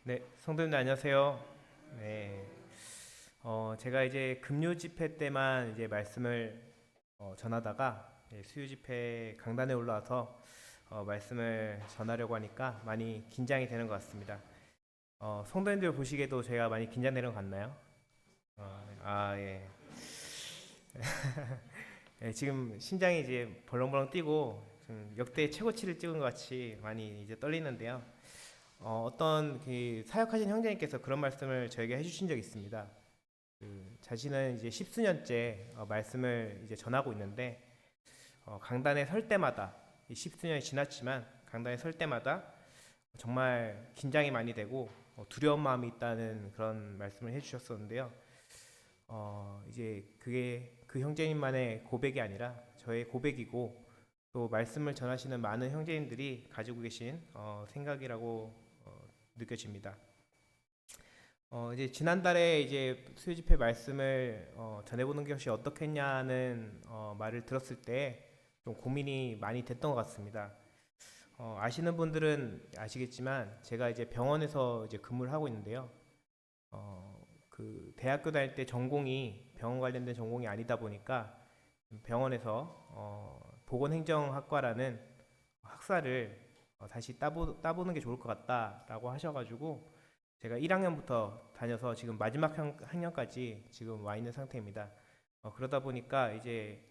네, 성도님들 안녕하세요. 네, 제가 이제 금요 집회 때만 이제 말씀을 전하다가 수요 집회 강단에 올라와서 말씀을 전하려고 하니까 많이 긴장이 되는 것 같습니다. 성도님들 보시기에도 제가 많이 긴장되는 것 같나요? 예. 예, 지금 심장이 이제 벌렁벌렁 뛰고 역대 최고치를 찍은 것 같이 많이 이제 떨리는데요. 어떤 그 사역하신 형제님께서 그런 말씀을 저에게 해주신 적이 있습니다. 자신은 이제 십수년째 말씀을 이제 전하고 있는데 강단에 설 때마다 이 십수년이 지났지만 강단에 설 때마다 정말 긴장이 많이 되고 두려운 마음이 있다는 그런 말씀을 해주셨었는데요. 이제 그게 그 형제님만의 고백이 아니라 저의 고백이고 또 말씀을 전하시는 많은 형제님들이 가지고 계신 생각이라고 느껴집니다. 이제 지난달에 이제 수요 집회 말씀을 전해보는 것이 어떻겠냐는 말을 들었을 때 좀 고민이 많이 됐던 것 같습니다. 아시는 분들은 아시겠지만 제가 이제 병원에서 이제 근무를 하고 있는데요. 그 대학교 다닐 때 전공이 병원 관련된 전공이 아니다 보니까 병원에서 보건행정학과라는 학사를 다시 따보는 게 좋을 것 같다라고 하셔가지고 제가 1학년부터 다녀서 지금 마지막 학년까지 지금 와 있는 상태입니다. 그러다 보니까 이제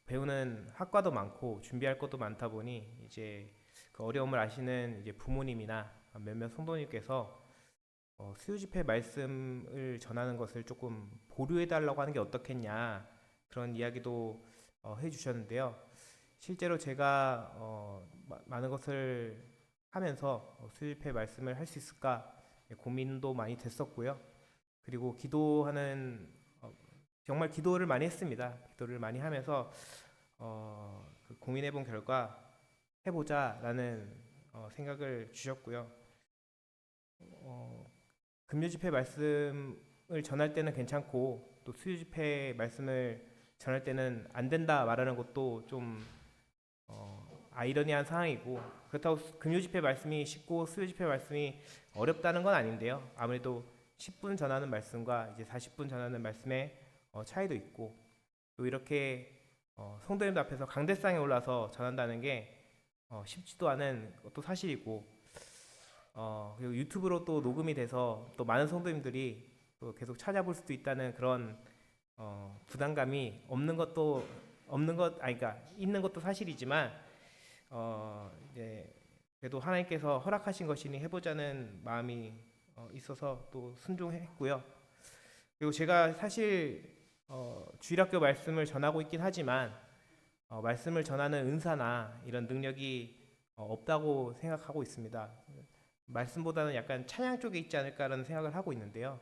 배우는 학과도 많고 준비할 것도 많다 보니 이제 그 어려움을 아시는 이제 부모님이나 몇몇 성도님께서 수요 집회 말씀을 전하는 것을 조금 보류해 달라고 하는 게 어떻겠냐 그런 이야기도 해주셨는데요. 실제로 제가 많은 것을 하면서 수요 집회 말씀을 할 수 있을까 고민도 많이 됐었고요. 그리고 기도하는 정말 기도를 많이 했습니다. 기도를 많이 하면서 그 고민해본 결과 해보자라는 생각을 주셨고요. 어, 금요 집회 말씀을 전할 때는 괜찮고 또 수요 집회 말씀을 전할 때는 안 된다 말하는 것도 좀 아이러니한 상황이고 그렇다고 금요 집회 말씀이 쉽고 수요 집회 말씀이 어렵다는 건 아닌데요. 아무래도 10분 전하는 말씀과 이제 40분 전하는 말씀의 차이도 있고 또 이렇게 성도님들 앞에서 강대상에 올라서 전한다는 게 쉽지도 않은 것도 사실이고 그리고 유튜브로 또 녹음이 돼서 또 많은 성도님들이 또 계속 찾아볼 수도 있다는 그런 부담감이 없는 것 아니 그러니까 있는 것도 사실이지만 이제 그래도 하나님께서 허락하신 것이니 해보자는 마음이 있어서 또 순종했고요. 그리고 제가 사실 주일학교 말씀을 전하고 있긴 하지만 말씀을 전하는 은사나 이런 능력이 없다고 생각하고 있습니다. 말씀보다는 약간 찬양 쪽에 있지 않을까라는 생각을 하고 있는데요.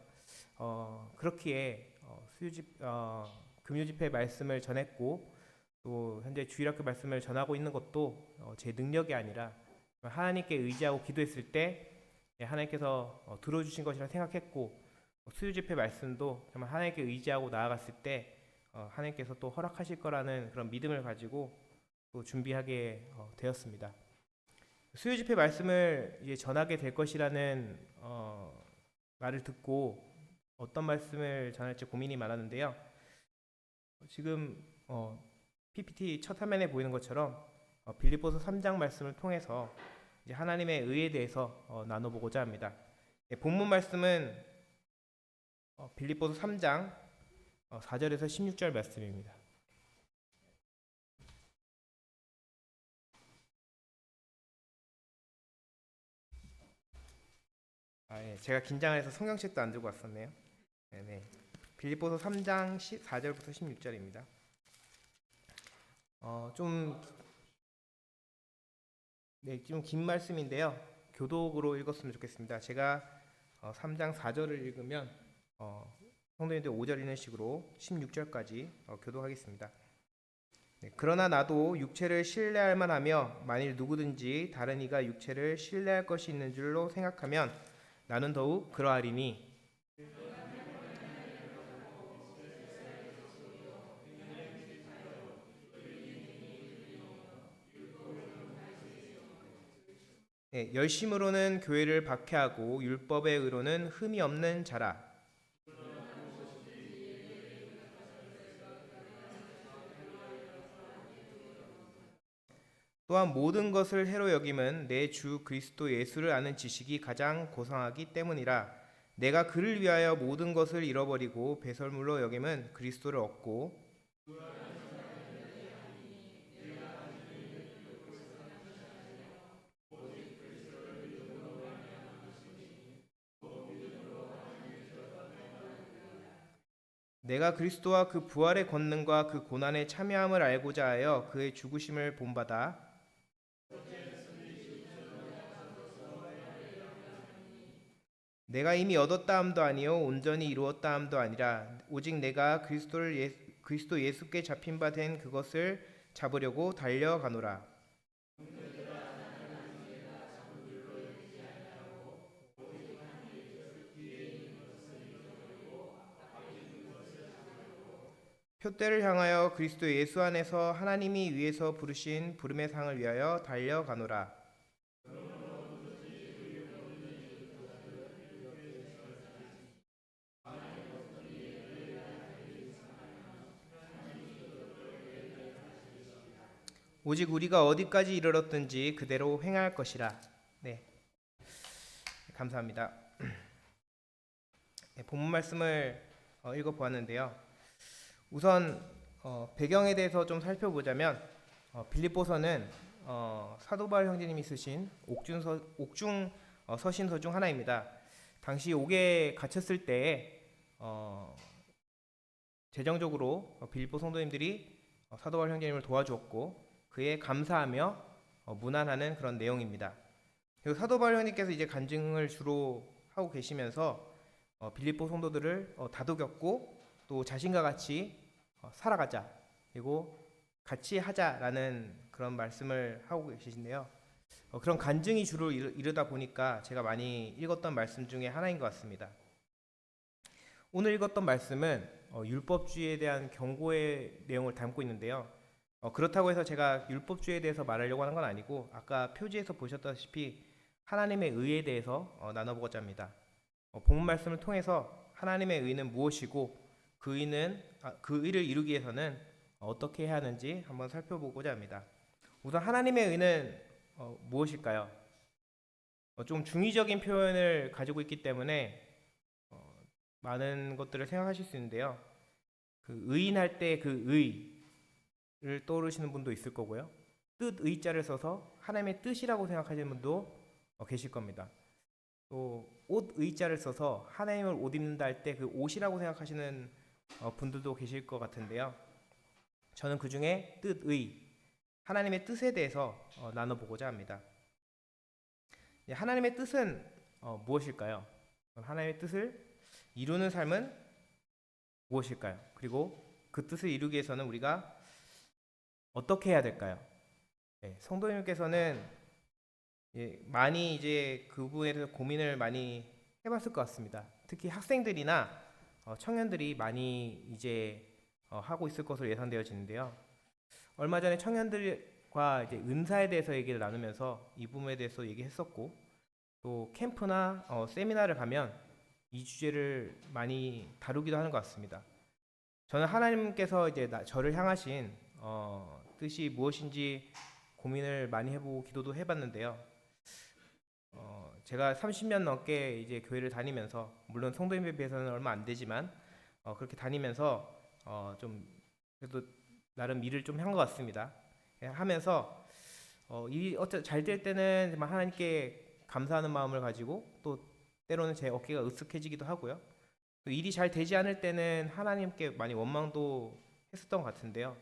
그렇기에 금요집회 말씀을 전했고 또 현재 주일학교 말씀을 전하고 있는 것도 제 능력이 아니라 하나님께 의지하고 기도했을 때 하나님께서 들어주신 것이라 생각했고 수요집회 말씀도 정말 하나님께 의지하고 나아갔을 때 하나님께서 또 허락하실 거라는 그런 믿음을 가지고 또 준비하게 되었습니다. 수요집회 말씀을 이제 전하게 될 것이라는 말을 듣고 어떤 말씀을 전할지 고민이 많았는데요. 지금 PPT 첫 화면에 보이는 것처럼 빌립보서 3장 말씀을 통해서 이제 하나님의 의에 대해서 나눠보고자 합니다. 본문 말씀은 빌립보서 3장 4절에서 16절 말씀입니다. 제가 긴장해서 성경책도 안 들고 왔었네요. 네네. 빌립보서 3장 4절부터 16절입니다. 좀, 네, 좀 긴 말씀인데요. 교독으로 읽었으면 좋겠습니다. 제가 3장 4절을 읽으면 성도님들 5절 읽는 식으로 16절까지 교독하겠습니다. 네, 그러나 나도 육체를 신뢰할 만하며 만일 누구든지 다른 이가 육체를 신뢰할 것이 있는 줄로 생각하면 나는 더욱 그러하리니 예, 열심으로는 교회를 박해하고 율법의 의로는 흠이 없는 자라. 또한 모든 것을 해로 여김은 내 주 그리스도 예수를 아는 지식이 가장 고상하기 때문이라. 내가 그를 위하여 모든 것을 잃어버리고 배설물로 여김은 그리스도를 얻고 내가 그리스도와 그 부활의 권능과 그 고난의 참여함을 알고자 하여 그의 죽으심을 본받아 내가 이미 얻었다 함도 아니요 온전히 이루었다 함도 아니라 오직 내가 그리스도 예수께 잡힌 바 된 그것을 잡으려고 달려가노라. 표대를 향하여 그리스도 예수 안에서 하나님이 위에서 부르신 부름의 상을 위하여 달려가노라. 오직 우리가 어디까지 이르렀든지 그대로 행할 것이라. 네, 감사합니다. 네, 본문 말씀을 읽어보았는데요. 우선 배경에 대해서 좀 살펴보자면 빌립보서는 사도 바울 형제님이 쓰신 옥중 서신서 중 하나입니다. 당시 옥에 갇혔을 때에 재정적으로 빌립보 성도님들이 사도 바울 형제님을 도와주었고 그에 감사하며 문안하는 그런 내용입니다. 그리고 사도 바울 형님께서 이제 간증을 주로 하고 계시면서 빌립보 성도들을 다독였고 또 자신과 같이 살아가자 그리고 같이 하자라는 그런 말씀을 하고 계시는데요. 그런 간증이 주로 이르다 보니까 제가 많이 읽었던 말씀 중에 하나인 것 같습니다. 오늘 읽었던 말씀은 율법주의에 대한 경고의 내용을 담고 있는데요. 그렇다고 해서 제가 율법주의에 대해서 말하려고 하는 건 아니고 아까 표지에서 보셨다시피 하나님의 의에 대해서 나눠보고자 합니다. 본문 말씀을 통해서 하나님의 의는 무엇이고 그 의를 이루기 위해서는 어떻게 해야 하는지 한번 살펴보고자 합니다. 우선 하나님의 의는 무엇일까요? 좀 중의적인 표현을 가지고 있기 때문에 많은 것들을 생각하실 수 있는데요. 그 의인할 때 그 의를 떠오르시는 분도 있을 거고요. 뜻 의자를 써서 하나님의 뜻이라고 생각하시는 분도 계실 겁니다. 또 옷 의자를 써서 하나님을 옷 입는다 할 때 그 옷이라고 생각하시는 분들도 계실 것 같은데요. 저는 그 중에 뜻의 하나님의 뜻에 대해서 나눠보고자 합니다. 하나님의 뜻은 무엇일까요? 하나님의 뜻을 이루는 삶은 무엇일까요? 그리고 그 뜻을 이루기 위해서는 우리가 어떻게 해야 될까요? 네, 성도님께서는 많이 이제 그 부분에 대해서 고민을 많이 해봤을 것 같습니다. 특히 학생들이나 청년들이 많이 이제 하고 있을 것으로 예상되어지는데요. 얼마 전에 청년들과 이제 은사에 대해서 얘기를 나누면서 이 부분에 대해서 얘기했었고 또 캠프나 세미나를 가면 이 주제를 많이 다루기도 하는 것 같습니다. 저는 하나님께서 이제 저를 향하신 뜻이 무엇인지 고민을 많이 해보고 기도도 해봤는데요. 제가 30년 넘게 이제 교회를 다니면서 물론 성도님에 비해서는 얼마 안 되지만 그렇게 다니면서 좀 그래도 나름 일을 좀 한 것 같습니다. 하면서 일이 잘 될 때는 정말 하나님께 감사하는 마음을 가지고 또 때로는 제 어깨가 으쓱해지기도 하고요. 또 일이 잘 되지 않을 때는 하나님께 많이 원망도 했었던 것 같은데요.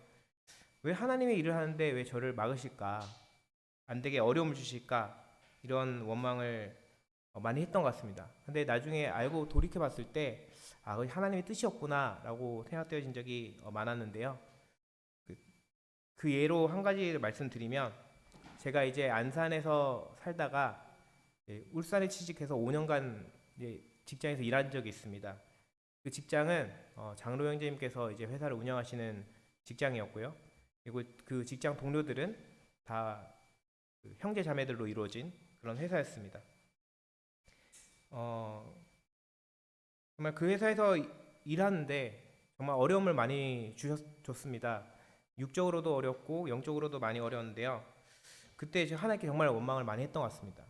왜 하나님의 일을 하는데 왜 저를 막으실까? 안 되게 어려움을 주실까? 이런 원망을 많이 했던 것 같습니다. 근데 나중에 알고 돌이켜 봤을 때 하나님의 뜻이었구나라고 생각되어진 적이 많았는데요. 그 예로 한 가지 말씀드리면 제가 이제 안산에서 살다가 울산에 취직해서 5년간 직장에서 일한 적이 있습니다. 그 직장은 장로 형제님께서 이제 회사를 운영하시는 직장이었고요. 그리고 그 직장 동료들은 다 형제 자매들로 이루어진 그런 회사였습니다. 정말 그 회사에서 일하는데 정말 어려움을 많이 줬습니다. 육적으로도 어렵고 영적으로도 많이 어려웠는데요. 그때 이제 하나님께 정말 원망을 많이 했던 것 같습니다.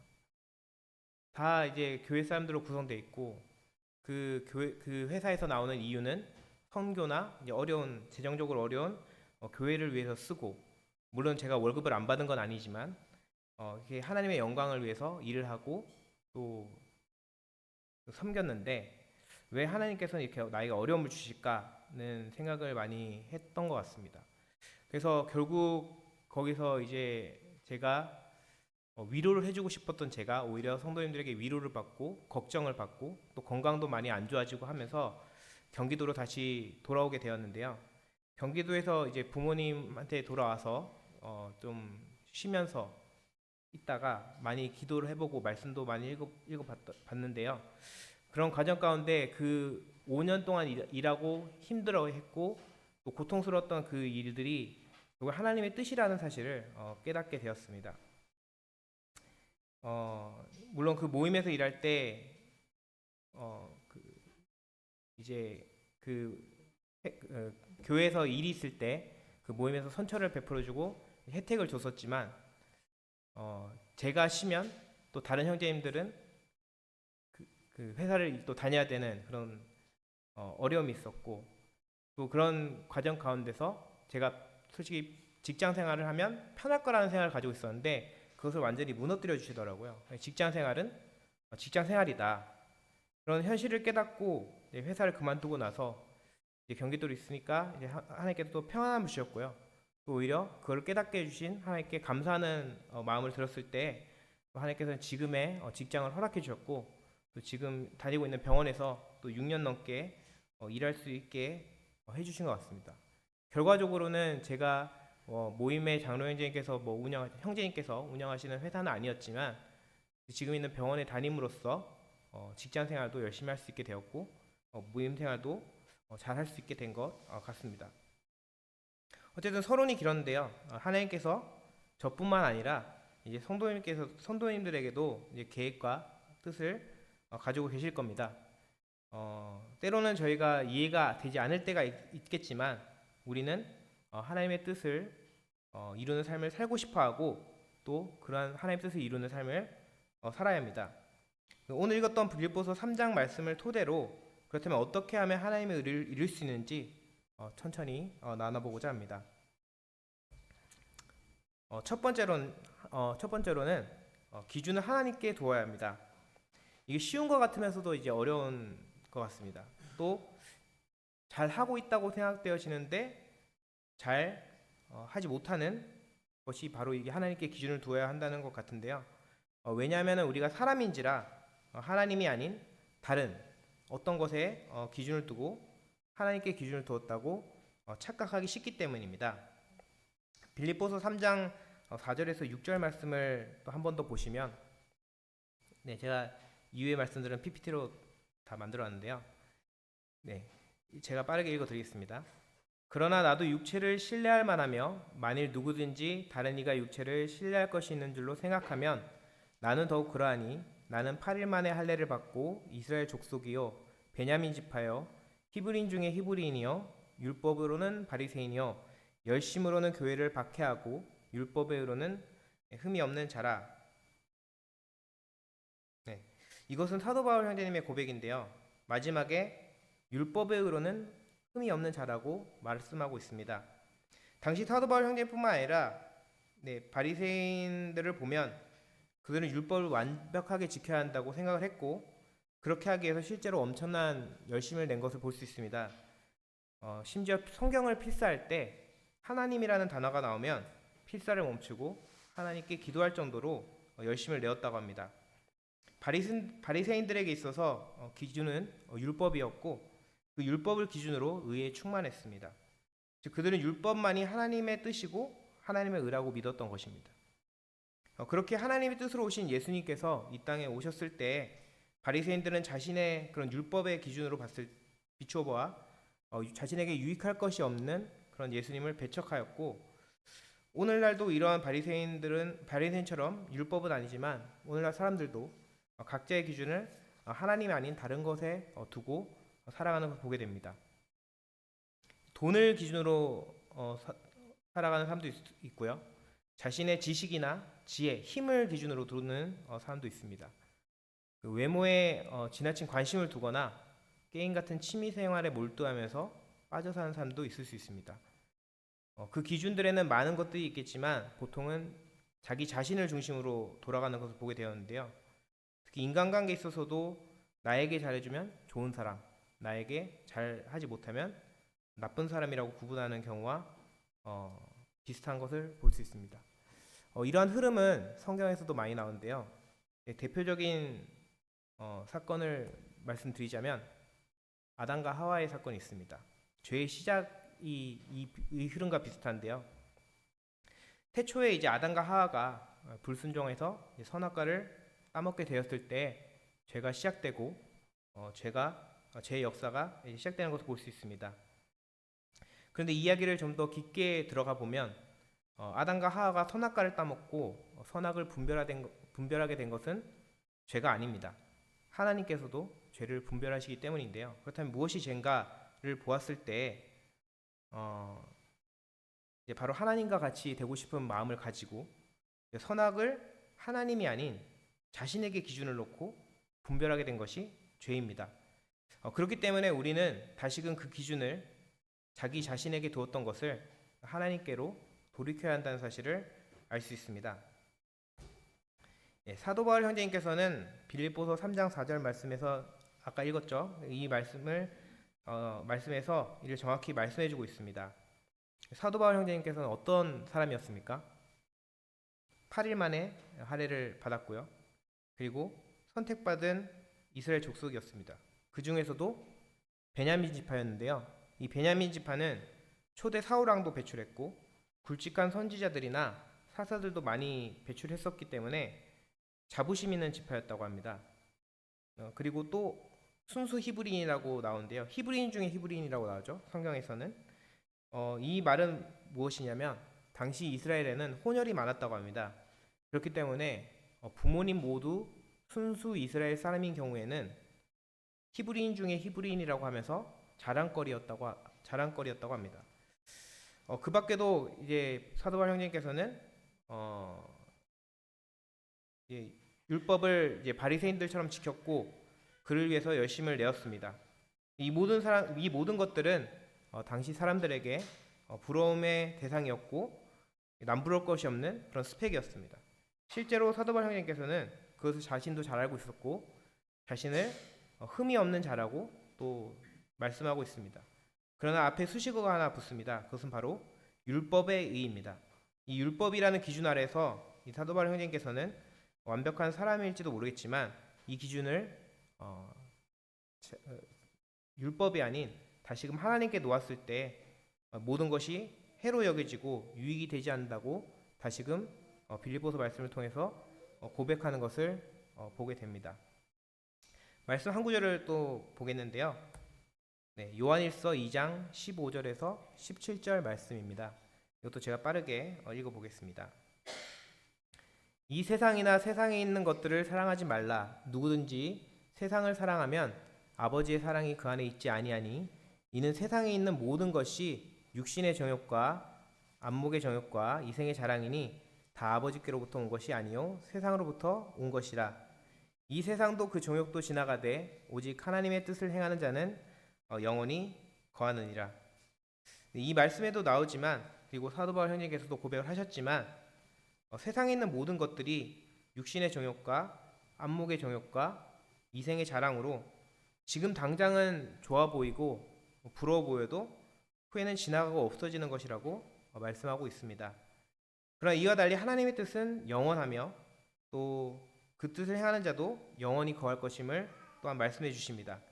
다 이제 교회 사람들로 구성되어 있고 그 회사에서 나오는 이유는 선교나 이제 어려운 재정적으로 어려운 교회를 위해서 쓰고, 물론 제가 월급을 안 받은 건 아니지만 이게 하나님의 영광을 위해서 일을 하고 또 섬겼는데, 왜 하나님께서는 이렇게 나에게 어려움을 주실까는 생각을 많이 했던 것 같습니다. 그래서 결국 거기서 이제 제가 위로를 해주고 싶었던 제가 오히려 성도님들에게 위로를 받고 걱정을 받고 또 건강도 많이 안 좋아지고 하면서 경기도로 다시 돌아오게 되었는데요. 경기도에서 이제 부모님한테 돌아와서 좀 쉬면서 있다가 많이 기도를 해보고 말씀도 많이 읽어봤는데요. 그런 과정 가운데 그 5년 동안 일하고 힘들어했고 또 고통스러웠던 그 일들이 결국 하나님의 뜻이라는 사실을 깨닫게 되었습니다. 물론 그 모임에서 일할 때 이제 교회에서 일이 있을 때 그 모임에서 선처를 베풀어주고 혜택을 줬었지만, 제가 쉬면 또 다른 형제님들은 그 회사를 또 다녀야 되는 그런 어려움이 있었고, 또 그런 과정 가운데서 제가 솔직히 직장 생활을 하면 편할 거라는 생각을 가지고 있었는데 그것을 완전히 무너뜨려 주시더라고요. 직장 생활은 직장 생활이다, 그런 현실을 깨닫고 회사를 그만두고 나서 이제 경기도로 있으니까 이제 하나님께서 또 평안함을 주셨고요. 또 오히려 그걸 깨닫게 해주신 하나님께 감사하는 마음을 들었을 때 하나님께서는 지금의 직장을 허락해 주셨고, 또 지금 다니고 있는 병원에서 또 6년 넘게 일할 수 있게 해주신 것 같습니다. 결과적으로는 제가 모임의 장로 형제님께서 형제님께서 운영하시는 회사는 아니었지만 지금 있는 병원에 다님으로써 직장 생활도 열심히 할 수 있게 되었고 모임 생활도 잘 할 수 있게 된 것 같습니다. 어쨌든 서론이 길었는데요. 하나님께서 저뿐만 아니라 이제 성도님들에게도 이제 계획과 뜻을 가지고 계실 겁니다. 때로는 저희가 이해가 되지 않을 때가 있겠지만 우리는 하나님의 뜻을 이루는 삶을 살고 싶어하고 또 그러한 하나님의 뜻을 이루는 삶을 살아야 합니다. 오늘 읽었던 빌립보서 3장 말씀을 토대로 그렇다면 어떻게 하면 하나님의 의를 이룰 수 있는지 천천히 나눠보고자 합니다. 첫 번째로는 기준을 하나님께 두어야 합니다. 이게 쉬운 것 같으면서도 이제 어려운 것 같습니다. 또 잘 하고 있다고 생각되어지는데 잘 하지 못하는 것이 바로 이게 하나님께 기준을 두어야 한다는 것 같은데요. 왜냐하면 우리가 사람인지라 하나님이 아닌 다른 어떤 것에 기준을 두고 하나님께 기준을 두었다고 착각하기 쉽기 때문입니다. 빌립보서 3장 4절에서 6절 말씀을 또 한 번 더 보시면, 네, 제가 이후의 말씀들은 PPT로 다 만들어놨는데요. 네, 제가 빠르게 읽어드리겠습니다. 그러나 나도 육체를 신뢰할 만하며 만일 누구든지 다른 이가 육체를 신뢰할 것이 있는 줄로 생각하면 나는 더욱 그러하니 나는 8일 만에 할례를 받고 이스라엘 족속이요 베냐민 지파요 히브리인 중에 히브리인이요 율법으로는 바리새인이요 열심으로는 교회를 박해하고 율법의 의로는 흠이 없는 자라. 네, 이것은 사도 바울 형제님의 고백인데요. 마지막에 율법의 의로는 흠이 없는 자라고 말씀하고 있습니다. 당시 사도 바울 형제뿐만 아니라 바리새인들을 보면 그들은 율법을 완벽하게 지켜야 한다고 생각을 했고 그렇게 하기 위해서 실제로 엄청난 열심을 낸 것을 볼 수 있습니다. 심지어 성경을 필사할 때 하나님이라는 단어가 나오면 필사를 멈추고 하나님께 기도할 정도로 열심을 내었다고 합니다. 바리새인들에게 있어서 기준은 율법이었고 그 율법을 기준으로 의에 충만했습니다. 즉 그들은 율법만이 하나님의 뜻이고 하나님의 의라고 믿었던 것입니다. 그렇게 하나님의 뜻으로 오신 예수님께서 이 땅에 오셨을 때 바리새인들은 자신의 그런 율법의 기준으로 비추어 보아 자신에게 유익할 것이 없는 그런 예수님을 배척하였고 오늘날도 이러한 바리새인처럼 율법은 아니지만 오늘날 사람들도 각자의 기준을 하나님이 아닌 다른 것에 두고 살아가는 것을 보게 됩니다. 돈을 기준으로 살아가는 사람도 있고요. 자신의 지식이나 지혜, 힘을 기준으로 두는 사람도 있습니다. 그 외모에 지나친 관심을 두거나 게임 같은 취미 생활에 몰두하면서 빠져 사는 사람도 있을 수 있습니다. 그 기준들에는 많은 것들이 있겠지만 보통은 자기 자신을 중심으로 돌아가는 것을 보게 되었는데요. 특히 인간관계에 있어서도 나에게 잘해주면 좋은 사람, 나에게 잘하지 못하면 나쁜 사람이라고 구분하는 경우와 비슷한 것을 볼 수 있습니다. 이러한 흐름은 성경에서도 많이 나오는데요. 대표적인 사건을 말씀드리자면 아담과 하와의 사건이 있습니다. 죄의 시작이 이 흐름과 비슷한데요. 태초에 이제 아담과 하와가 불순종해서 선악과를 따먹게 되었을 때 죄가 시작되고 죄의 역사가 시작되는 것을 볼 수 있습니다. 그런데 이야기를 좀 더 깊게 들어가 보면 아담과 하와가 선악과를 따먹고 선악을 분별하게 된 것은 죄가 아닙니다. 하나님께서도 죄를 분별하시기 때문인데요. 그렇다면 무엇이 죄인가를 보았을 때 이제 바로 하나님과 같이 되고 싶은 마음을 가지고 선악을 하나님이 아닌 자신에게 기준을 놓고 분별하게 된 것이 죄입니다. 그렇기 때문에 우리는 다시금 그 기준을 자기 자신에게 두었던 것을 하나님께로 돌이켜야 한다는 사실을 알 수 있습니다. 사도 바울 형제님께서는 빌립보서 3장 4절 말씀에서 아까 읽었죠. 이 말씀에서 이를 정확히 말씀해주고 있습니다. 사도 바울 형제님께서는 어떤 사람이었습니까? 8일 만에 할례를 받았고요. 그리고 선택받은 이스라엘 족속이었습니다. 그 중에서도 베냐민 지파였는데요. 이 베냐민 지파는 초대 사울왕도 배출했고 굵직한 선지자들이나 사사들도 많이 배출했었기 때문에 자부심 있는 지파였다고 합니다. 그리고 또 순수 히브리인이라고 나오는데요. 히브리인 중에 히브리인이라고 나오죠. 성경에서는. 이 말은 무엇이냐면 당시 이스라엘에는 혼혈이 많았다고 합니다. 그렇기 때문에 부모님 모두 순수 이스라엘 사람인 경우에는 히브리인 중에 히브리인이라고 하면서 자랑거리였다고 합니다. 그 밖에도 이제 사도 바울 형제님께서는 율법을 이제 바리새인들처럼 지켰고 그를 위해서 열심을 내었습니다. 이 모든 것들은 당시 사람들에게 부러움의 대상이었고 남부러울 것이 없는 그런 스펙이었습니다. 실제로 사도 바울 형제님께서는 그것을 자신도 잘 알고 있었고 자신을 흠이 없는 자라고 또 말씀하고 있습니다. 그러나 앞에 수식어가 하나 붙습니다. 그것은 바로 율법의 의입니다. 이 율법이라는 기준 아래서 이 사도 바울 형제님께서는 완벽한 사람일지도 모르겠지만 이 기준을 율법이 아닌 다시금 하나님께 놓았을 때 모든 것이 해로 여겨지고 유익이 되지 않는다고 다시금 빌립보서 말씀을 통해서 고백하는 것을 보게 됩니다. 말씀 한 구절을 또 보겠는데요. 요한일서 2장 15절에서 17절 말씀입니다. 이것도 제가 빠르게 읽어보겠습니다. 이 세상이나 세상에 있는 것들을 사랑하지 말라. 누구든지 세상을 사랑하면 아버지의 사랑이 그 안에 있지 아니하니 이는 세상에 있는 모든 것이 육신의 정욕과 안목의 정욕과 이생의 자랑이니 다 아버지께로부터 온 것이 아니요 세상으로부터 온 것이라. 이 세상도 그 정욕도 지나가되 오직 하나님의 뜻을 행하는 자는 영원히 거하느니라. 이 말씀에도 나오지만 그리고 사도 바울 형제께서도 고백을 하셨지만 세상에 있는 모든 것들이 육신의 정욕과 안목의 정욕과 이생의 자랑으로 지금 당장은 좋아 보이고 부러워 보여도 후에는 지나가고 없어지는 것이라고 말씀하고 있습니다. 그러나 이와 달리 하나님의 뜻은 영원하며 또 그 뜻을 행하는 자도 영원히 거할 것임을 또한 말씀해 주십니다.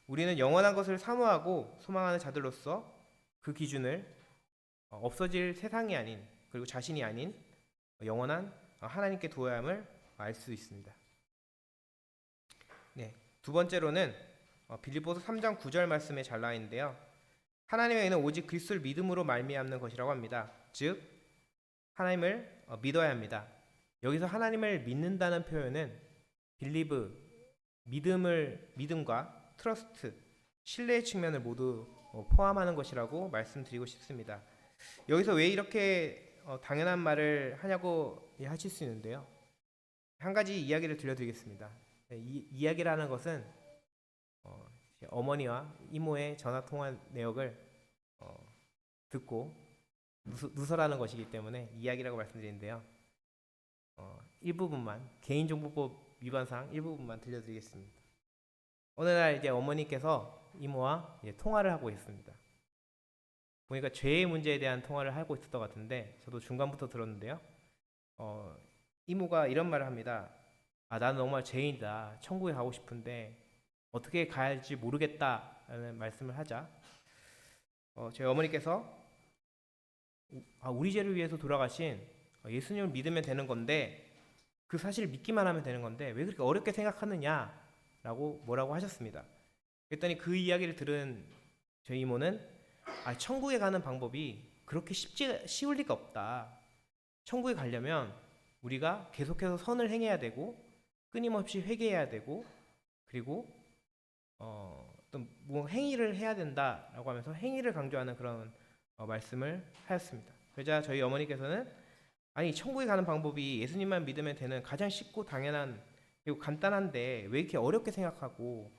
우리는 영원한 것을 사모하고 소망하는 자들로서 그 기준을 없어질 세상이 아닌 그리고 자신이 아닌 영원한 하나님께 두어야 함을 알 수 있습니다. 두 번째로는 빌립보서 3장 9절 말씀에 잘 나와 있는데요. 하나님의 의는 오직 그리스도를 믿음으로 말미암는 것이라고 합니다. 즉 하나님을 믿어야 합니다. 여기서 하나님을 믿는다는 표현은 believe, 믿음과 trust, 신뢰의 측면을 모두 포함하는 것이라고 말씀드리고 싶습니다. 여기서 왜 이렇게 당연한 말을 하냐고 하실 수 있는데요. 한 가지 이야기를 들려드리겠습니다. 이 이야기라는 것은 어머니와 이모의 전화 통화 내역을 듣고 누설하는 것이기 때문에 이야기라고 말씀드리는데요. 일부분만, 개인정보법 위반상 일부분만 들려드리겠습니다. 어느 날 이제 어머니께서 이모와 통화를 하고 있습니다. 보니까 죄의 문제에 대한 통화를 하고 있었던 것 같은데 저도 중간부터 들었는데요. 이모가 이런 말을 합니다. 나는 정말 죄인이다. 천국에 가고 싶은데 어떻게 가야 할지 모르겠다라는 말씀을 하자 저희 어머니께서 우리 죄를 위해서 돌아가신 예수님을 믿으면 되는 건데 그 사실을 믿기만 하면 되는 건데 왜 그렇게 어렵게 생각하느냐라고 뭐라고 하셨습니다. 그랬더니 그 이야기를 들은 저희 이모는 천국에 가는 방법이 그렇게 쉬울 리가 없다. 천국에 가려면 우리가 계속해서 선을 행해야 되고 끊임없이 회개해야 되고 그리고 어떤 뭐 행위를 해야 된다라고 하면서 행위를 강조하는 그런 말씀을 하였습니다. 그러자 저희 어머니께서는 천국에 가는 방법이 예수님만 믿으면 되는 가장 쉽고 당연한 그리고 간단한데 왜 이렇게 어렵게 생각하고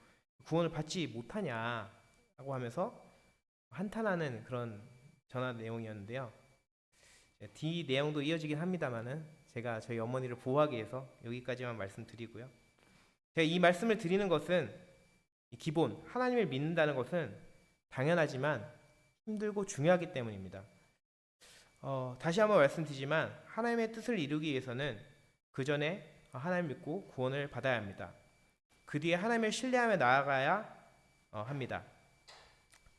구원을 받지 못하냐라고 하면서 한탄하는 그런 전화 내용이었는데요. 뒤 내용도 이어지긴 합니다만은 제가 저희 어머니를 보호하기 위해서 여기까지만 말씀드리고요. 제가 이 말씀을 드리는 것은 기본 하나님을 믿는다는 것은 당연하지만 힘들고 중요하기 때문입니다. 다시 한번 말씀드리지만 하나님의 뜻을 이루기 위해서는 그 전에 하나님을 믿고 구원을 받아야 합니다. 그 뒤에 하나님을 신뢰하며 나아가야 합니다.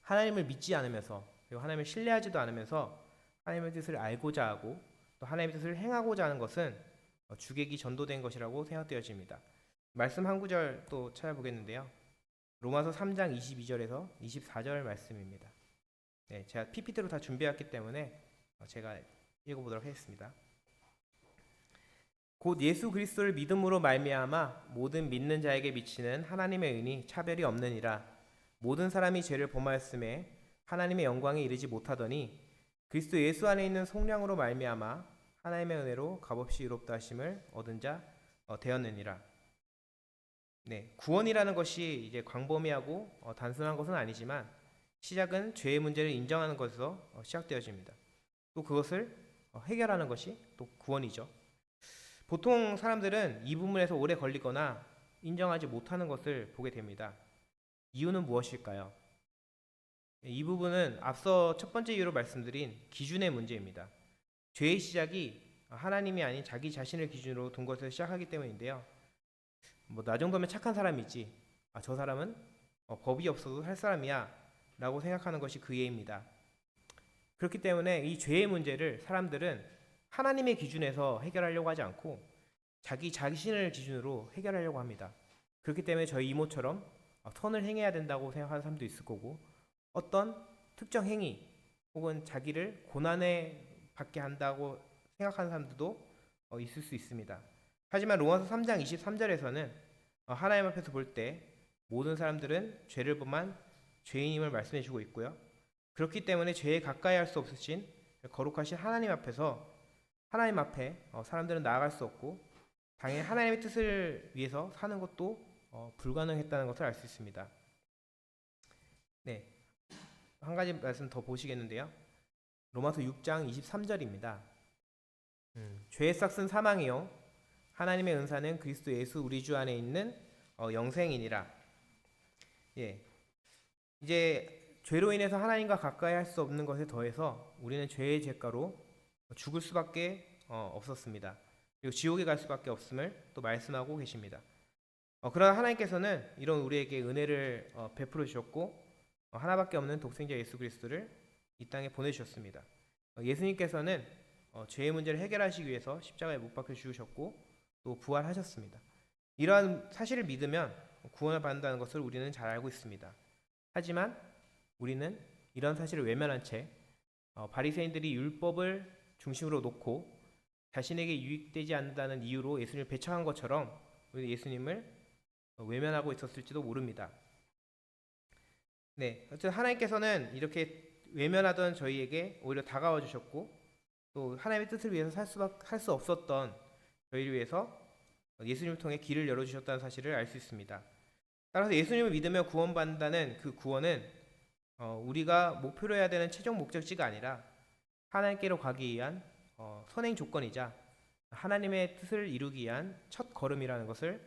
하나님을 믿지 않으면서 그리고 하나님을 신뢰하지도 않으면서 하나님의 뜻을 알고자 하고 또 하나님의 뜻을 행하고자 하는 것은 주객이 전도된 것이라고 생각되어집니다. 말씀 한 구절 또 찾아보겠는데요. 로마서 3장 22절에서 24절 말씀입니다. 네, 제가 PPT로 다 준비했기 때문에 제가 읽어보도록 하겠습니다. 곧 예수 그리스도를 믿음으로 말미암아 모든 믿는 자에게 미치는 하나님의 은이 차별이 없느니라. 모든 사람이 죄를 범하였음에 하나님의 영광에 이르지 못하더니 그리스도 예수 안에 있는 속량으로 말미암아 하나님의 은혜로 값없이 의롭다 하심을 얻은 자 되었느니라. 네, 구원이라는 것이 이제 광범위하고 단순한 것은 아니지만 시작은 죄의 문제를 인정하는 것에서 시작되어집니다. 또 그것을 해결하는 것이 또 구원이죠. 보통 사람들은 이 부분에서 오래 걸리거나 인정하지 못하는 것을 보게 됩니다. 이유는 무엇일까요? 이 부분은 앞서 첫 번째 이유로 말씀드린 기준의 문제입니다. 죄의 시작이 하나님이 아닌 자기 자신을 기준으로 둔 것을 시작하기 때문인데요. 나 정도면 착한 사람이지. 저 사람은 법이 없어도 살 사람이야 라고 생각하는 것이 그 예입니다. 그렇기 때문에 이 죄의 문제를 사람들은 하나님의 기준에서 해결하려고 하지 않고 자기 자신을 기준으로 해결하려고 합니다. 그렇기 때문에 저희 이모처럼 선을 행해야 된다고 생각하는 사람도 있을 거고 어떤 특정 행위 혹은 자기를 고난에 받게 한다고 생각하는 사람들도 있을 수 있습니다. 하지만 로마서 3장 23절에서는 하나님 앞에서 볼 때 모든 사람들은 죄를 범한 죄인임을 말씀해 주고 있고요. 그렇기 때문에 죄에 가까이 할 수 없으신 거룩하신 하나님 앞에서 하나님 앞에 사람들은 나아갈 수 없고 당연히 하나님의 뜻을 위해서 사는 것도 불가능했다는 것을 알 수 있습니다. 네, 한 가지 말씀 더 보시겠는데요. 로마서 6장 23절입니다. 죄의 싹은 사망이요 하나님의 은사는 그리스도 예수 우리 주 안에 있는 영생이니라. 예, 이제 죄로 인해서 하나님과 가까이 할 수 없는 것에 더해서 우리는 죄의 죄가로 죽을 수밖에 없었습니다. 그리고 지옥에 갈 수밖에 없음을 또 말씀하고 계십니다. 그러나 하나님께서는 이런 우리에게 은혜를 베풀어 주셨고 하나밖에 없는 독생자 예수 그리스도를 이 땅에 보내주셨습니다. 예수님께서는 죄의 문제를 해결하시기 위해서 십자가에 못 박혀 죽으셨고 또 부활하셨습니다. 이러한 사실을 믿으면 구원을 받는다는 것을 우리는 잘 알고 있습니다. 하지만 우리는 이런 사실을 외면한 채 바리새인들이 율법을 중심으로 놓고 자신에게 유익되지 않는다는 이유로 예수님을 배척한 것처럼 우리 예수님을 외면하고 있었을지도 모릅니다. 네, 어쨌든 하나님께서는 이렇게 외면하던 저희에게 오히려 다가와 주셨고 또 하나님의 뜻을 위해서 살 수 없었던 저희를 위해서 예수님을 통해 길을 열어주셨다는 사실을 알 수 있습니다. 따라서 예수님을 믿으며 구원받는다는 그 구원은 우리가 목표로 해야 되는 최종 목적지가 아니라 하나님께로 가기 위한 선행 조건이자 하나님의 뜻을 이루기 위한 첫 걸음이라는 것을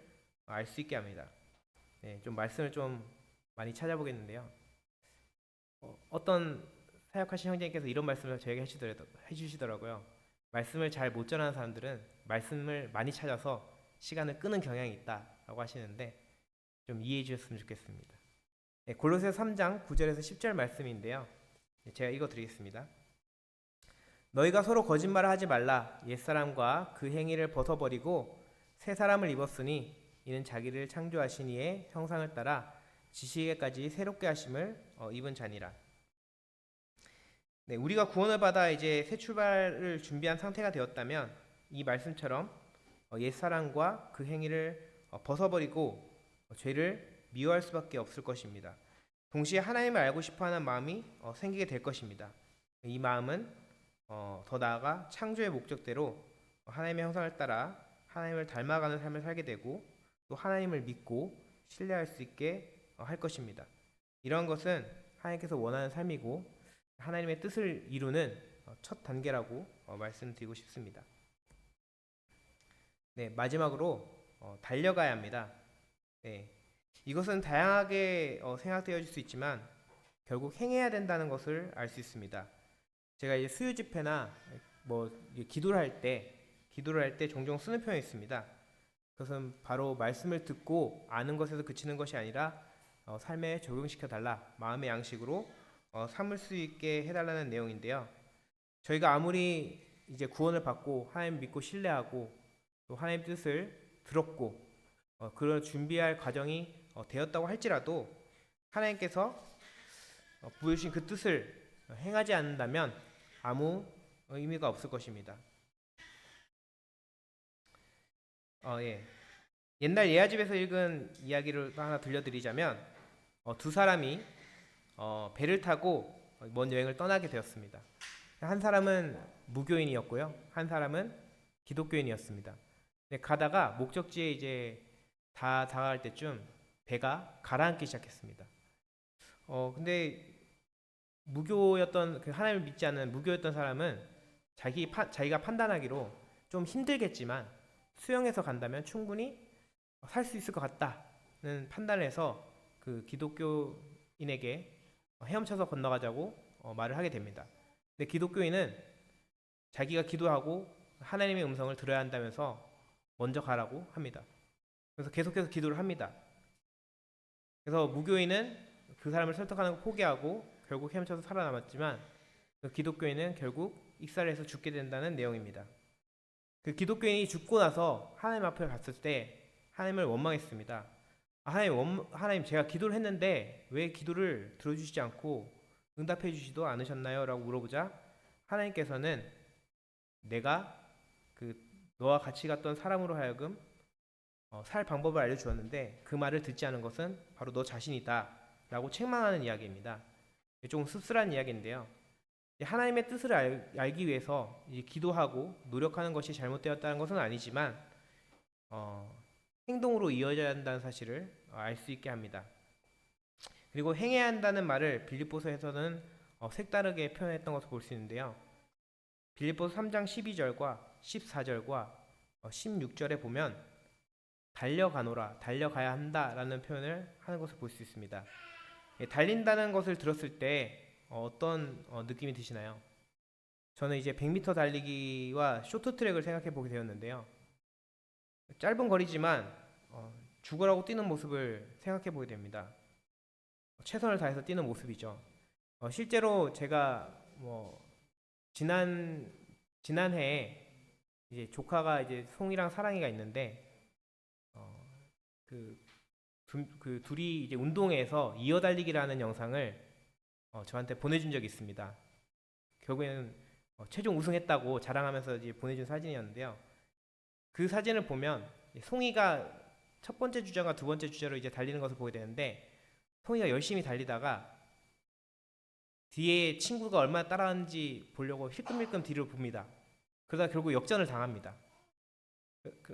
알 수 있게 합니다. 네, 좀 말씀을 좀 많이 찾아보겠는데요. 어떤 사역하신 형제님께서 이런 말씀을 저에게 해주시더라고요. 말씀을 잘 못 전하는 사람들은 말씀을 많이 찾아서 시간을 끄는 경향이 있다라고 하시는데 좀 이해해 주셨으면 좋겠습니다. 네, 골로새서 3장 9절에서 10절 말씀인데요. 네, 제가 읽어드리겠습니다. 너희가 서로 거짓말을 하지 말라. 옛사람과 그 행위를 벗어버리고 새 사람을 입었으니 이는 자기를 창조하신 이의 형상을 따라 지식에까지 새롭게 하심을 입은 자니라. 네, 우리가 구원을 받아 이제 새 출발을 준비한 상태가 되었다면 이 말씀처럼 옛사람과 그 행위를 벗어버리고 죄를 미워할 수밖에 없을 것입니다. 동시에 하나님을 알고 싶어하는 마음이 생기게 될 것입니다. 이 마음은 더 나아가 창조의 목적대로 하나님의 형상을 따라 하나님을 닮아가는 삶을 살게 되고 또 하나님을 믿고 신뢰할 수 있게 할 것입니다. 이러한 것은 하나님께서 원하는 삶이고 하나님의 뜻을 이루는 첫 단계라고 말씀드리고 싶습니다. 네, 마지막으로 달려가야 합니다. 네, 이것은 다양하게 생각되어질 수 있지만 결국 행해야 된다는 것을 알 수 있습니다. 제가 이제 수요 집회나 기도를 할 때 종종 쓰는 표현이 있습니다. 그것은 바로 말씀을 듣고 아는 것에서 그치는 것이 아니라 삶에 적용시켜 달라, 마음의 양식으로 삼을 수 있게 해달라는 내용인데요. 저희가 아무리 이제 구원을 받고 하나님 믿고 신뢰하고 또 하나님 뜻을 들었고 그런 준비할 과정이 되었다고 할지라도 하나님께서 부여주신 그 뜻을 행하지 않는다면 아무 의미가 없을 것입니다. 예. 옛날 예화집에서 읽은 이야기를 하나 들려드리자면 두 사람이 배를 타고 먼 여행을 떠나게 되었습니다. 한 사람은 무교인이었고요, 한 사람은 기독교인이었습니다. 가다가 목적지에 이제 다 다가갈 때쯤 배가 가라앉기 시작했습니다. 근데 무교였던 그 하나님을 믿지 않는 무교였던 사람은 자기가 판단하기로 좀 힘들겠지만 수영해서 간다면 충분히 살 수 있을 것 같다는 판단을 해서 그 기독교인에게 헤엄쳐서 건너가자고 말을 하게 됩니다. 근데 기독교인은 자기가 기도하고 하나님의 음성을 들어야 한다면서 먼저 가라고 합니다. 그래서 계속해서 기도를 합니다. 그래서 무교인은 그 사람을 설득하는 걸 포기하고 결국 헤엄쳐서 살아남았지만 그 기독교인은 결국 익살해서 죽게 된다는 내용입니다. 그 기독교인이 죽고 나서 하나님 앞에 갔을 때 하나님을 원망했습니다. 하나님 제가 기도를 했는데 왜 기도를 들어주시지 않고 응답해 주시지도 않으셨나요? 라고 물어보자 하나님께서는 내가 그 너와 같이 갔던 사람으로 하여금 살 방법을 알려주었는데 그 말을 듣지 않은 것은 바로 너 자신이다 라고 책망하는 이야기입니다. 조금 씁쓸한 이야기인데요, 하나님의 뜻을 알기 위해서 기도하고 노력하는 것이 잘못되었다는 것은 아니지만 행동으로 이어져야 한다는 사실을 알 수 있게 합니다. 그리고 행해야 한다는 말을 빌립보서에서는 색다르게 표현했던 것을 볼 수 있는데요, 빌립보서 3장 12절과 14절과 16절에 보면 달려가노라, 달려가야 한다라는 표현을 하는 것을 볼 수 있습니다. 달린다는 것을 들었을 때 어떤 느낌이 드시나요? 저는 이제 100m 달리기와 쇼트트랙을 생각해 보게 되었는데요, 짧은 거리지만 죽으라고 뛰는 모습을 생각해 보게 됩니다. 최선을 다해서 뛰는 모습이죠. 실제로 제가 지난해에 이제 조카가 이제 송이랑 사랑이가 있는데 그 둘이 이제 운동회에서 이어달리기라는 영상을 저한테 보내준 적이 있습니다. 결국에는 최종 우승했다고 자랑하면서 이제 보내준 사진이었는데요. 그 사진을 보면 송이가 첫 번째 주자가 두 번째 주자로 이제 달리는 것을 보게 되는데, 송이가 열심히 달리다가 뒤에 친구가 얼마나 따라하는지 보려고 힐끔힐끔 뒤를 봅니다. 그러다 결국 역전을 당합니다.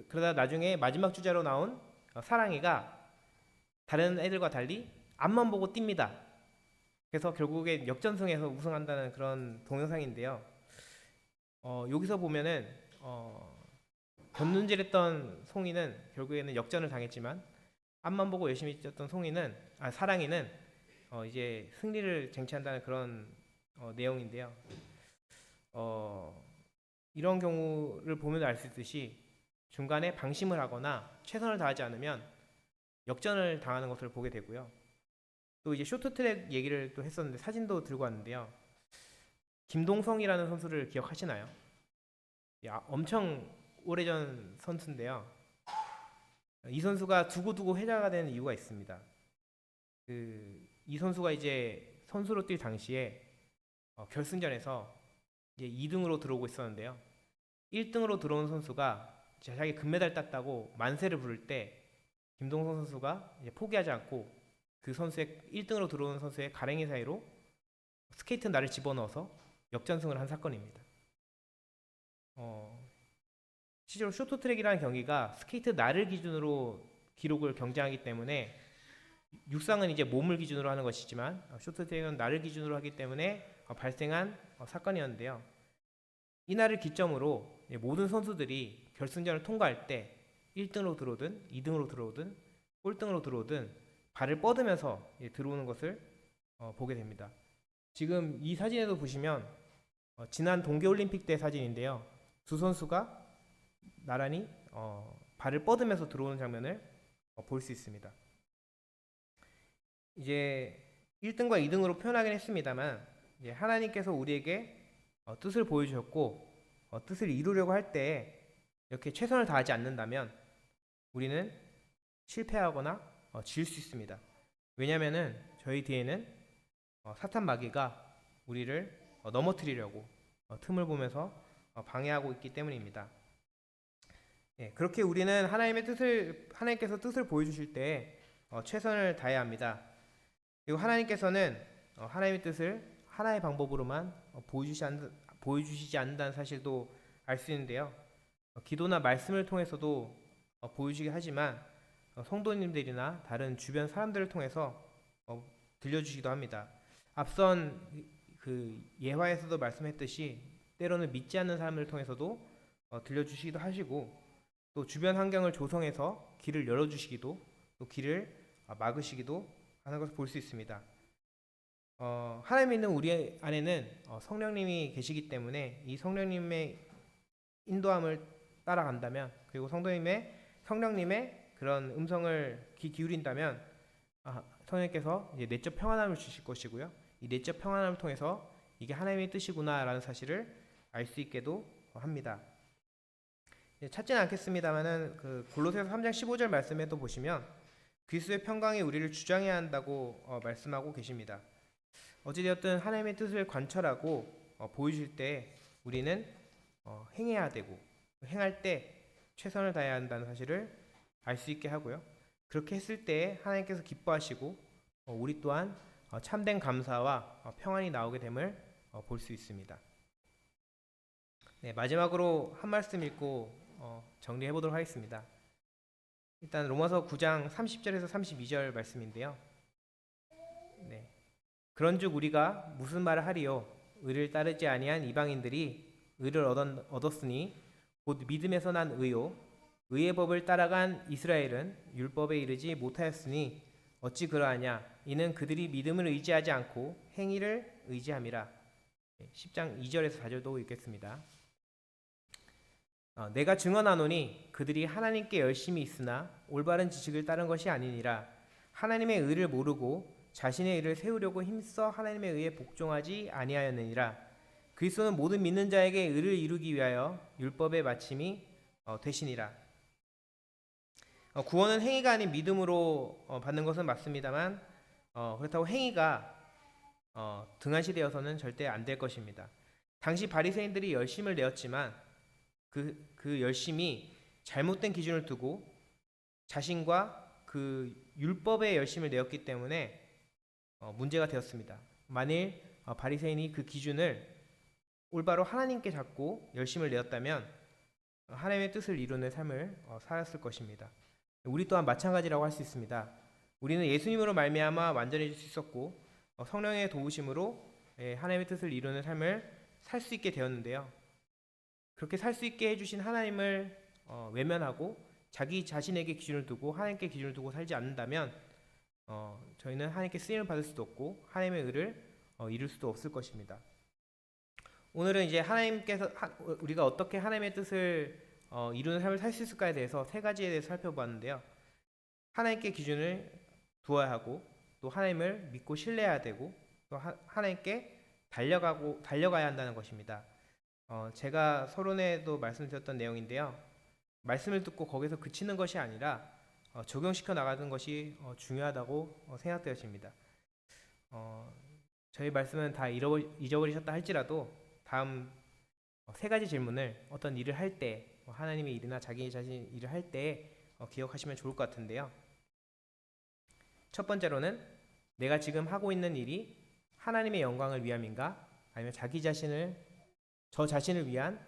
그러다 나중에 마지막 주자로 나온 사랑이가 다른 애들과 달리 앞만 보고 뜁니다. 그래서 결국에 역전승에서 우승한다는 그런 동영상인데요. 여기서 보면은 견눈질했던 송이는 결국에는 역전을 당했지만, 앞만 보고 열심히 뛰었던 사랑이는 이제 승리를 쟁취한다는 그런 내용인데요. 이런 경우를 보면 알 수 있듯이 중간에 방심을 하거나 최선을 다하지 않으면 역전을 당하는 것을 보게 되고요. 또 이제 쇼트트랙 얘기를 또 했었는데 사진도 들고 왔는데요. 김동성이라는 선수를 기억하시나요? 엄청 오래전 선수인데요. 이 선수가 두고두고 회자가 되는 이유가 있습니다. 이 선수가 이제 선수로 뛸 당시에 결승전에서 이제 2등으로 들어오고 있었는데요. 1등으로 들어온 선수가 자기 금메달 땄다고 만세를 부를 때, 김동성 선수가 이제 포기하지 않고 그 선수의 1등으로 들어온 선수의 가랭이 사이로 스케이트 날을 집어넣어서 역전승을 한 사건입니다. 실제로 쇼트트랙이라는 경기가 스케이트 날을 기준으로 기록을 경쟁하기 때문에, 육상은 이제 몸을 기준으로 하는 것이지만 쇼트트랙은 날을 기준으로 하기 때문에 발생한 사건이었는데요. 이 날을 기점으로 모든 선수들이 결승전을 통과할 때 1등으로 들어오든 2등으로 들어오든 꼴등으로 들어오든 발을 뻗으면서 들어오는 것을 보게 됩니다. 지금 이 사진에도 보시면 지난 동계올림픽 때 사진인데요. 두 선수가 나란히 발을 뻗으면서 들어오는 장면을 볼 수 있습니다. 이제 1등과 2등으로 표현하긴 했습니다만, 이제 하나님께서 우리에게 뜻을 보여주셨고 뜻을 이루려고 할 때 이렇게 최선을 다하지 않는다면 우리는 실패하거나 질 수 있습니다. 왜냐하면은 저희 뒤에는 사탄 마귀가 우리를 넘어뜨리려고 틈을 보면서 방해하고 있기 때문입니다. 그렇게 우리는 하나님께서 뜻을 보여주실 때 최선을 다해야 합니다. 그리고 하나님께서는 하나님의 뜻을 하나의 방법으로만 보여주시지 않는다는 사실도 알 수 있는데요. 기도나 말씀을 통해서도 보여주시긴 하지만 성도님들이나 다른 주변 사람들을 통해서 들려주시기도 합니다. 앞선 그 예화에서도 말씀했듯이 때로는 믿지 않는 사람들을 통해서도 들려주시기도 하시고, 또 주변 환경을 조성해서 길을 열어주시기도, 또 길을 막으시기도 하는 것을 볼 수 있습니다. 하나님 믿는 우리 안에는 성령님이 계시기 때문에 이 성령님의 인도함을 따라간다면, 그리고 성령님의 그런 음성을 귀 기울인다면 성령님께서 이제 내적 평안함을 주실 것이고요. 이 내적 평안함을 통해서 이게 하나님의 뜻이구나라는 사실을 알 수 있게도 합니다. 찾지는 않겠습니다만은 그 골로새서 3장 15절 말씀에도 보시면 그리스도의 평강이 우리를 주장해야 한다고 말씀하고 계십니다. 어찌되었든 하나님의 뜻을 관철하고 보여주실 때 우리는 행해야 되고, 행할 때 최선을 다해야 한다는 사실을 알 수 있게 하고요. 그렇게 했을 때 하나님께서 기뻐하시고 우리 또한 참된 감사와 평안이 나오게 됨을 볼 수 있습니다. 마지막으로 한 말씀 읽고 정리해 보도록 하겠습니다. 일단 로마서 9장 30절에서 32절 말씀인데요. 그런즉 우리가 무슨 말을 하리요? 의를 따르지 아니한 이방인들이 의를 얻었으니 곧 믿음에서 난 의요, 의의 법을 따라간 이스라엘은 율법에 이르지 못하였으니 어찌 그러하냐? 이는 그들이 믿음을 의지하지 않고 행위를 의지함이라. 10장 2절에서 4절도 읽겠습니다. 내가 증언하노니 그들이 하나님께 열심히 있으나 올바른 지식을 따른 것이 아니니라. 하나님의 의를 모르고 자신의 의를 세우려고 힘써 하나님의 의에 복종하지 아니하였느니라. 그리스도는 모든 믿는 자에게 의를 이루기 위하여 율법의 마침이 되시니라. 구원은 행위가 아닌 믿음으로 받는 것은 맞습니다만 그렇다고 행위가 등한시되어서는 절대 안 될 것입니다. 당시 바리새인들이 열심을 내었지만 그 열심이 잘못된 기준을 두고 자신과 그 율법의 열심을 내었기 때문에 문제가 되었습니다. 만일 바리새인이 그 기준을 올바로 하나님께 잡고 열심을 내었다면 하나님의 뜻을 이루는 삶을 살았을 것입니다. 우리 또한 마찬가지라고 할 수 있습니다. 우리는 예수님으로 말미암아 완전해질 수 있었고 성령의 도우심으로 하나님의 뜻을 이루는 삶을 살 수 있게 되었는데요. 그렇게 살 수 있게 해주신 하나님을 외면하고 자기 자신에게 기준을 두고 하나님께 기준을 두고 살지 않는다면 저희는 하나님께 쓰임을 받을 수도 없고 하나님의 의를 이룰 수도 없을 것입니다. 오늘은 이제 우리가 어떻게 하나님의 뜻을 이루는 삶을 살 수 있을까에 대해서 세 가지에 대해서 살펴보았는데요. 하나님께 기준을 두어야 하고 또 하나님을 믿고 신뢰해야 되고 또 하나님께 달려가야 한다는 것입니다. 제가 서론에도 말씀드렸던 내용인데요. 말씀을 듣고 거기서 그치는 것이 아니라 적용시켜 나가는 것이 중요하다고 생각되어집니다. 저희 말씀은 다 잊어버리셨다 할지라도 다음 세 가지 질문을 어떤 일을 할 때 하나님의 일이나 자기 자신 일을 할 때 기억하시면 좋을 것 같은데요. 첫 번째로는 내가 지금 하고 있는 일이 하나님의 영광을 위함인가 아니면 저 자신을 위한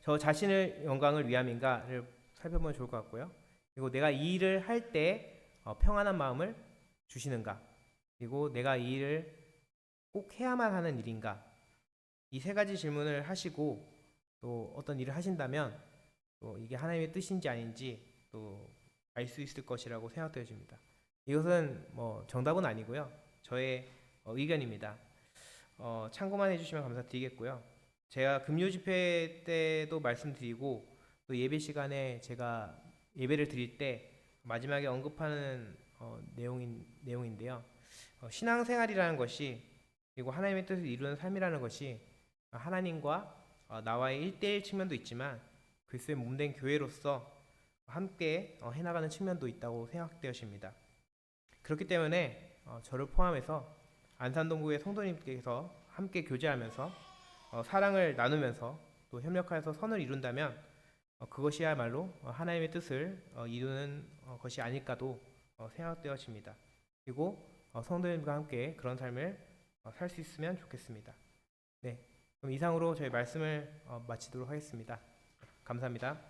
저 자신의 영광을 위함인가를 살펴보면 좋을 것 같고요. 그리고 내가 이 일을 할 때 평안한 마음을 주시는가, 그리고 내가 이 일을 꼭 해야만 하는 일인가, 이 세 가지 질문을 하시고 또 어떤 일을 하신다면 또 이게 하나님의 뜻인지 아닌지 또 알 수 있을 것이라고 생각되어집니다. 이것은 정답은 아니고요. 저의 의견입니다. 참고만 해주시면 감사드리겠고요. 제가 금요 집회 때도 말씀드리고 또 예배 시간에 제가 예배를 드릴 때 마지막에 언급하는 내용인데요. 신앙생활이라는 것이 그리고 하나님의 뜻을 이루는 삶이라는 것이 하나님과 나와의 1대1 측면도 있지만 그리스도의 몸된 교회로서 함께 해나가는 측면도 있다고 생각되어집니다. 그렇기 때문에 저를 포함해서 안산동구의 성도님께서 함께 교제하면서 사랑을 나누면서 또 협력하여서 선을 이룬다면 그것이야말로 하나님의 뜻을 이루는 것이 아닐까도 생각되어집니다. 그리고 성도님과 함께 그런 삶을 살 수 있으면 좋겠습니다. 네, 그럼 이상으로 저희 말씀을 마치도록 하겠습니다. 감사합니다.